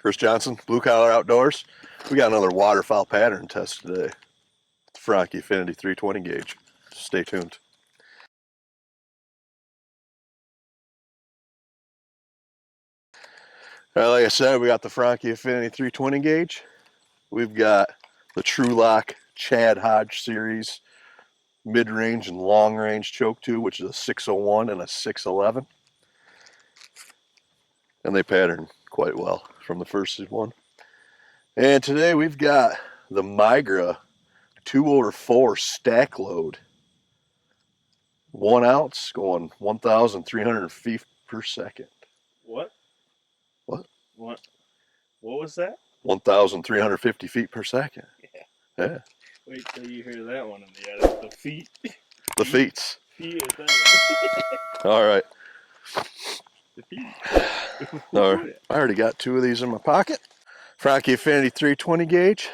Chris Johnson, Blue Collar Outdoors. We got another waterfowl pattern test today. The Franchi Affinity 320 gauge. Stay tuned. All right, like I said, we got the Franchi Affinity 320 gauge. We've got the Trulock Chad Hodge series mid-range and long-range choke tube, which is a 601 and a 611. And they pattern quite well from the first one. And today we've got the Migra 2/4 stack load. 1 ounce going 1,300 feet per second. What? What? What was that? 1,350 feet per second. Yeah. Wait till you hear that one in the edit. The feet. The feet. Feet is that one. All right. The feet. All right. I already got 2 of these in my pocket. Franchi Affinity 320 gauge.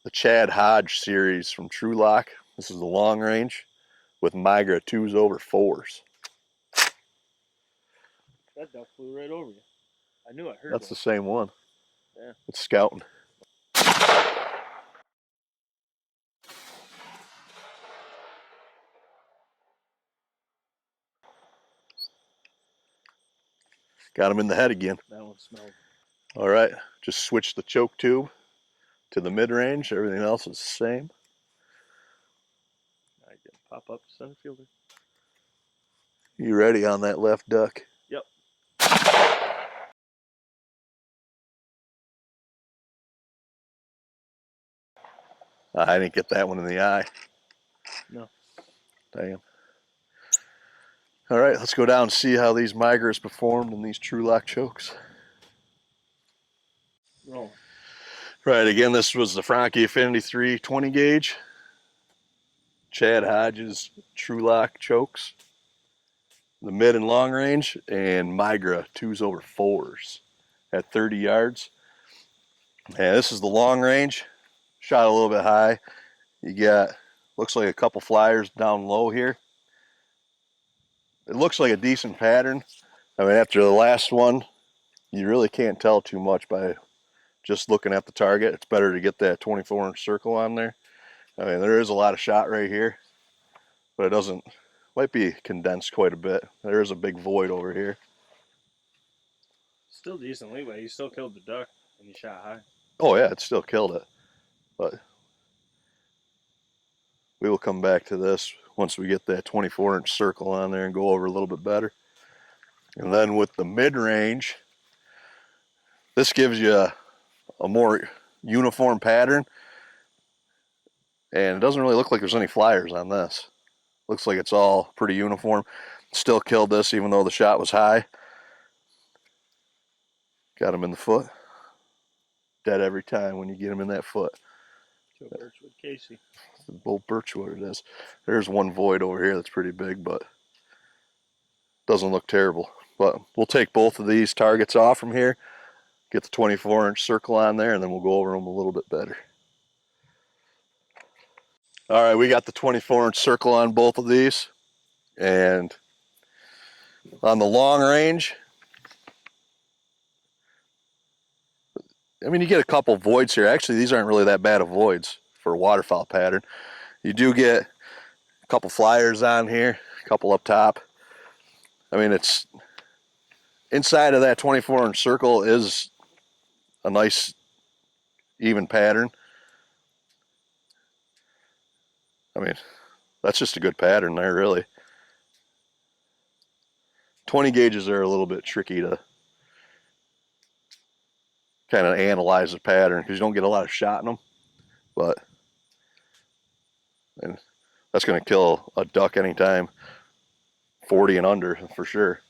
The Chad Hodge series from Trulock. This is the long range with Migra 2/4s. That duck flew right over you. I knew I heard That's one. the same one. Yeah. It's scouting. Got him in the head again. That one smelled. All right, just switch the choke tube to the mid-range. Everything else is the same. I can pop up center fielder. You ready on that left duck? Yep. I didn't get that one in the eye. No. Damn. All right, let's go down and see how these Migras performed in these Trulock chokes. Roll. Right, again, this was the Franchi Affinity 320 gauge. Chad Hodge's Trulock chokes. The mid and long range, and Migra 2/4s at 30 yards. And this is the long range. Shot a little bit high. You got, looks like a couple flyers down low here. It looks like a decent pattern. I mean, after the last one, you really can't tell too much by just looking at the target. It's better to get that 24-inch circle on there. I mean, there is a lot of shot right here, but it doesn't, might be condensed quite a bit. There is a big void over here. Still decent leeway. You still killed the duck and you shot high. Oh yeah, it still killed it. But we will come back to this once we get that 24-inch circle on there and go over a little bit better. And then with the mid-range, this gives you a more uniform pattern. And it doesn't really look like there's any flyers on this. Looks like it's all pretty uniform. Still killed this even though the shot was high. Got him in the foot. Dead every time when you get him in that foot. To a Birchwood Casey. Old Birchwood it is. There's one void over here that's pretty big, but doesn't look terrible. But we'll take both of these targets off from here, get the 24-inch circle on there, and then we'll go over them a little bit better. All right, we got the 24-inch circle on both of these. And on the long range, I mean, you get a couple voids here. Actually, these aren't really that bad of voids for a waterfowl pattern. You do get a couple flyers on here, a couple up top. I mean, it's inside of that 24-inch circle is a nice even pattern. I mean, that's just a good pattern there, really. 20 gauges are a little bit tricky to kind of analyze the pattern because you don't get a lot of shot in them. But and that's going to kill a duck anytime 40 and under for sure.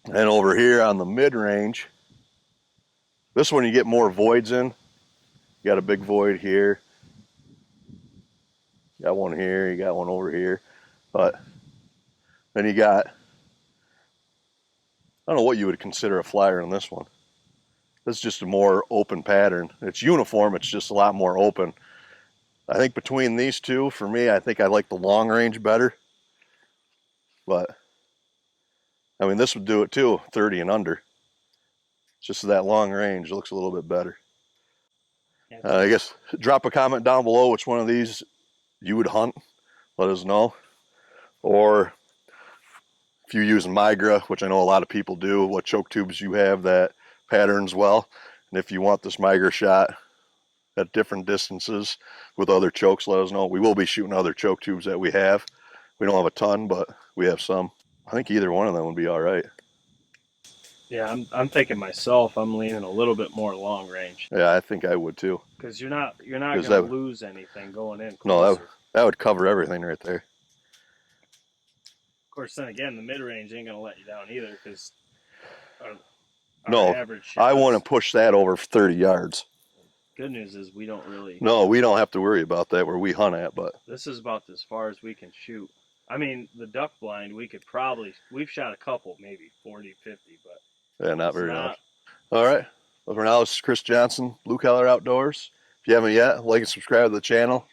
And over here on the mid-range, this one you get more voids in. You got a big void here. You got one here, you got one over here. But then you got, I don't know what you would consider a flyer in this one. This is just a more open pattern. It's uniform, it's just a lot more open. I think between these two, for me, I think I like the long range better. But, I mean, this would do it too, 30 and under. just that long range looks a little bit better. Yeah, I guess drop a comment down below which one of these you would hunt. Let us know. Or if you're using Migra, which I know a lot of people do, what choke tubes you have that patterns well. And if you want this Migra shot at different distances with other chokes, let us know. We will be shooting other choke tubes that we have. We don't have a ton, but we have some. I think either one of them would be all right. yeah, I'm thinking myself. I'm leaning a little bit more long range Yeah, I think I would too. because you're not going 'Cause to lose anything going in no, closer. that would cover everything right there. Of course, then again, the mid range ain't going to let you down either because our No, average I shots. want to push that over 30 yards. Good news is we don't really. No, we don't have to worry about that where we hunt at, but This is about as far as we can shoot. I mean, the duck blind, we've shot a couple, maybe 40, 50, but yeah, not it's very not. much. All right. Well, for now, this is Chris Johnson, Blue Collar Outdoors. If you haven't yet, like and subscribe to the channel.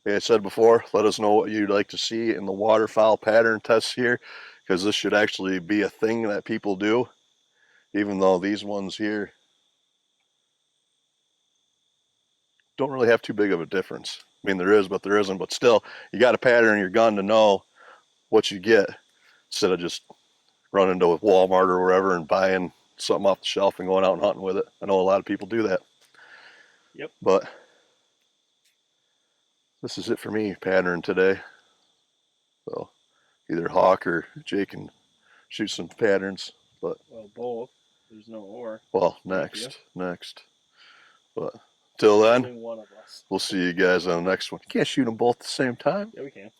Like I said before, let us know what you'd like to see in the waterfowl pattern tests here, because this should actually be a thing that people do, even though these ones here don't really have too big of a difference. I mean, there is, but there isn't. But still, you got to pattern your gun to know what you get instead of just running to Walmart or wherever and buying something off the shelf and going out and hunting with it. I know a lot of people do that. Yep. But this is it for me pattern today. So either Hawk or Jake can shoot some patterns. But Well, both. There's no or. well, next. But till then, Only one of us. we'll see you guys on the next one. You can't shoot them both at the same time. Yeah, we can.